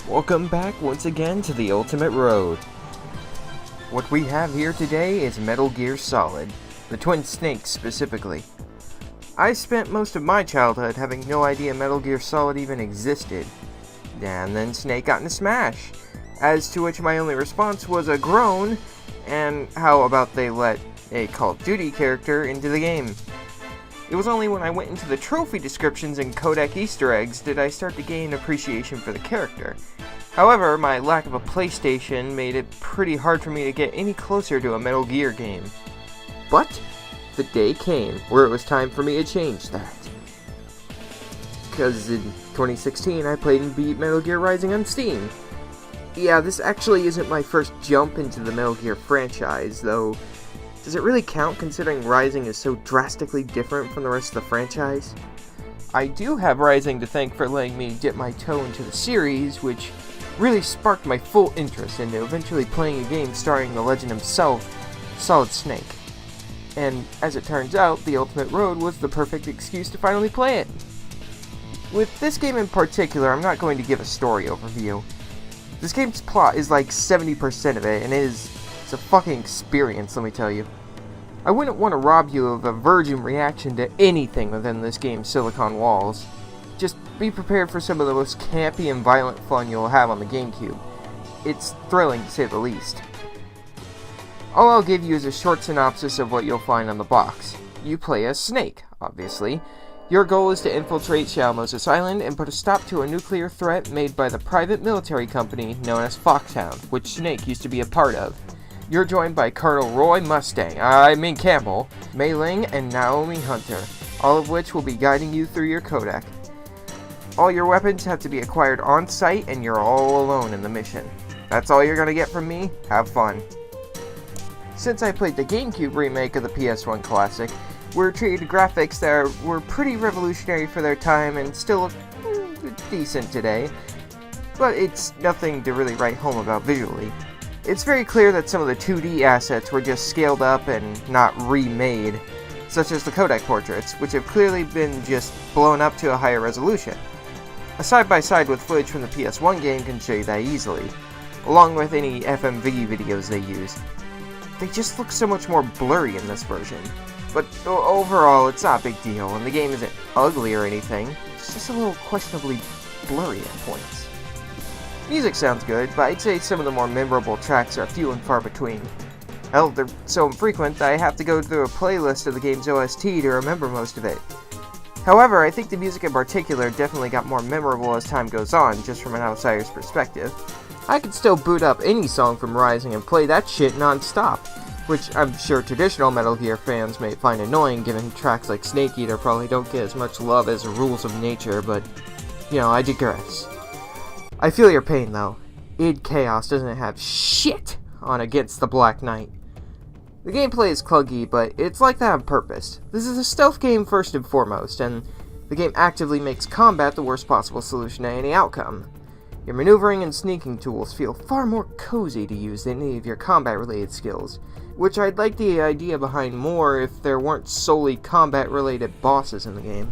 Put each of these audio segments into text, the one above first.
Welcome back once again to the Ultimate Road. What we have here today is Metal Gear Solid, the Twin Snakes specifically. I spent most of my childhood having no idea Metal Gear Solid even existed, and then Snake got into Smash, as to which my only response was a groan, and how about they let a Call of Duty character into the game. It was only when I went into the trophy descriptions and codec Easter eggs did I start to gain appreciation for the character. However, my lack of a PlayStation made it pretty hard for me to get any closer to a Metal Gear game. But the day came where it was time for me to change that. Because in 2016 I played and beat Metal Gear Rising on Steam. Yeah, this actually isn't my first jump into the Metal Gear franchise, though. Does it really count considering Rising is so drastically different from the rest of the franchise? I do have Rising to thank for letting me dip my toe into the series, which really sparked my full interest into eventually playing a game starring the legend himself, Solid Snake. And as it turns out, the Ultimate Road was the perfect excuse to finally play it. With this game in particular, I'm not going to give a story overview. This game's plot is like 70% of it, and it's a fucking experience, let me tell you. I wouldn't want to rob you of a virgin reaction to anything within this game's silicon walls. Just be prepared for some of the most campy and violent fun you'll have on the GameCube. It's thrilling to say the least. All I'll give you is a short synopsis of what you'll find on the box. You play as Snake, obviously. Your goal is to infiltrate Shalmos' Island and put a stop to a nuclear threat made by the private military company known as Foxhound, which Snake used to be a part of. You're joined by Colonel Roy Campbell, Mei Ling, and Naomi Hunter, all of which will be guiding you through your codec. All your weapons have to be acquired on site, and you're all alone in the mission. That's all you're gonna get from me. Have fun. Since I played the GameCube remake of the PS1 classic, we're treated to graphics that were pretty revolutionary for their time and still look decent today, but it's nothing to really write home about visually. It's very clear that some of the 2D assets were just scaled up and not remade, such as the codec portraits, which have clearly been just blown up to a higher resolution. A side-by-side with footage from the PS1 game can show you that easily, along with any FMV videos they use. They just look so much more blurry in this version, but overall it's not a big deal, and the game isn't ugly or anything, it's just a little questionably blurry at points. Music sounds good, but I'd say some of the more memorable tracks are few and far between. Hell, they're so infrequent that I have to go through a playlist of the game's OST to remember most of it. However, I think the music in particular definitely got more memorable as time goes on, just from an outsider's perspective. I could still boot up any song from Rising and play that shit non-stop, which I'm sure traditional Metal Gear fans may find annoying given tracks like Snake Eater probably don't get as much love as Rules of Nature, but, I digress. I feel your pain though. id Chaos doesn't have shit on Against the Black Knight. The gameplay is clunky, but it's like that on purpose. This is a stealth game first and foremost, and the game actively makes combat the worst possible solution to any outcome. Your maneuvering and sneaking tools feel far more cozy to use than any of your combat-related skills, which I'd like the idea behind more if there weren't solely combat-related bosses in the game.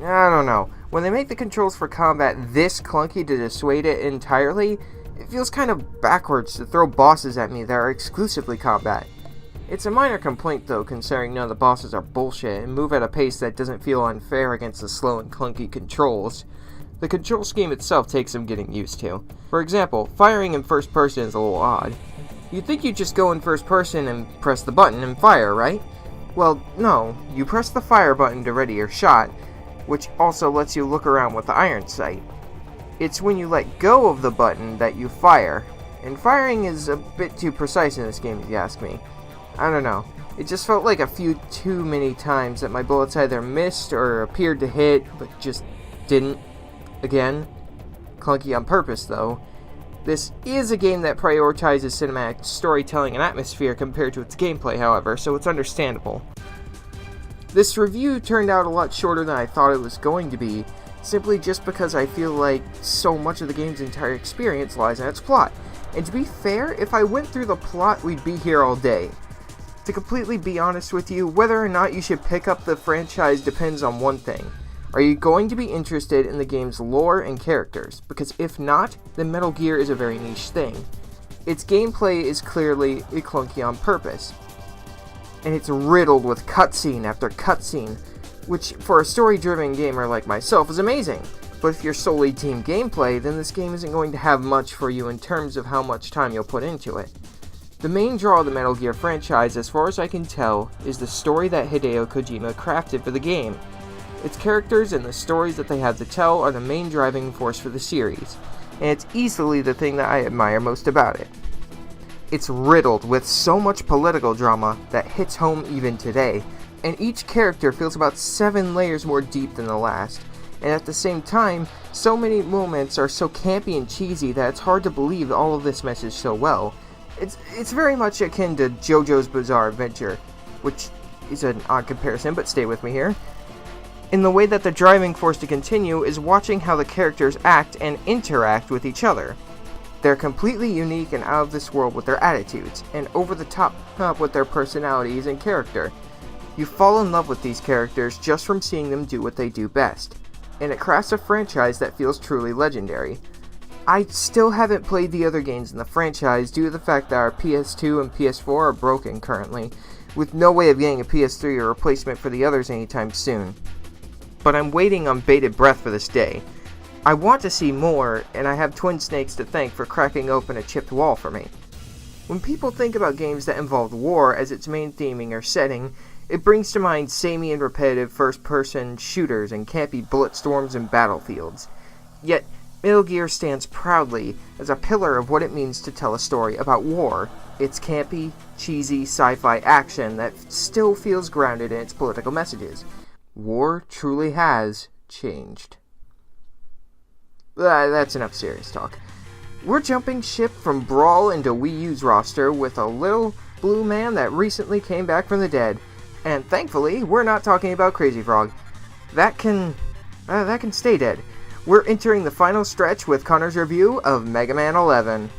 I don't know. When they make the controls for combat this clunky to dissuade it entirely, it feels kind of backwards to throw bosses at me that are exclusively combat. It's a minor complaint though, considering none of the bosses are bullshit and move at a pace that doesn't feel unfair against the slow and clunky controls. The control scheme itself takes some getting used to. For example, firing in first person is a little odd. You'd think you'd just go in first person and press the button and fire, right? Well, no. You press the fire button to ready your shot, which also lets you look around with the iron sight. It's when you let go of the button that you fire, and firing is a bit too precise in this game if you ask me. I don't know, it just felt like a few too many times that my bullets either missed or appeared to hit, but just didn't. Again, clunky on purpose though. This is a game that prioritizes cinematic storytelling and atmosphere compared to its gameplay, however, so it's understandable. This review turned out a lot shorter than I thought it was going to be, simply just because I feel like so much of the game's entire experience lies in its plot. And to be fair, if I went through the plot, we'd be here all day. To completely be honest with you, whether or not you should pick up the franchise depends on one thing. Are you going to be interested in the game's lore and characters? Because if not, then Metal Gear is a very niche thing. Its gameplay is clearly clunky on purpose, and it's riddled with cutscene after cutscene, which for a story-driven gamer like myself is amazing. But if you're solely team gameplay, then this game isn't going to have much for you in terms of how much time you'll put into it. The main draw of the Metal Gear franchise, as far as I can tell, is the story that Hideo Kojima crafted for the game. Its characters and the stories that they have to tell are the main driving force for the series, and it's easily the thing that I admire most about it. It's riddled with so much political drama that hits home even today, and each character feels about 7 layers more deep than the last, and at the same time, so many moments are so campy and cheesy that it's hard to believe all of this meshes so well. It's very much akin to JoJo's Bizarre Adventure, which is an odd comparison, but stay with me here. In the way that the driving force to continue is watching how the characters act and interact with each other. They're completely unique and out of this world with their attitudes, and over the top with their personalities and character. You fall in love with these characters just from seeing them do what they do best, and it crafts a franchise that feels truly legendary. I still haven't played the other games in the franchise due to the fact that our PS2 and PS4 are broken currently, with no way of getting a PS3 or replacement for the others anytime soon. But I'm waiting on bated breath for this day. I want to see more, and I have Twin Snakes to thank for cracking open a chipped wall for me. When people think about games that involve war as its main theming or setting, it brings to mind samey and repetitive first-person shooters and campy bullet storms and battlefields. Yet, Metal Gear stands proudly as a pillar of what it means to tell a story about war. It's campy, cheesy sci-fi action that still feels grounded in its political messages. War truly has changed. That's enough serious talk. We're jumping ship from Brawl into Wii U's roster with a little blue man that recently came back from the dead. And thankfully, we're not talking about Crazy Frog. That can stay dead. We're entering the final stretch with Connor's review of Mega Man 11.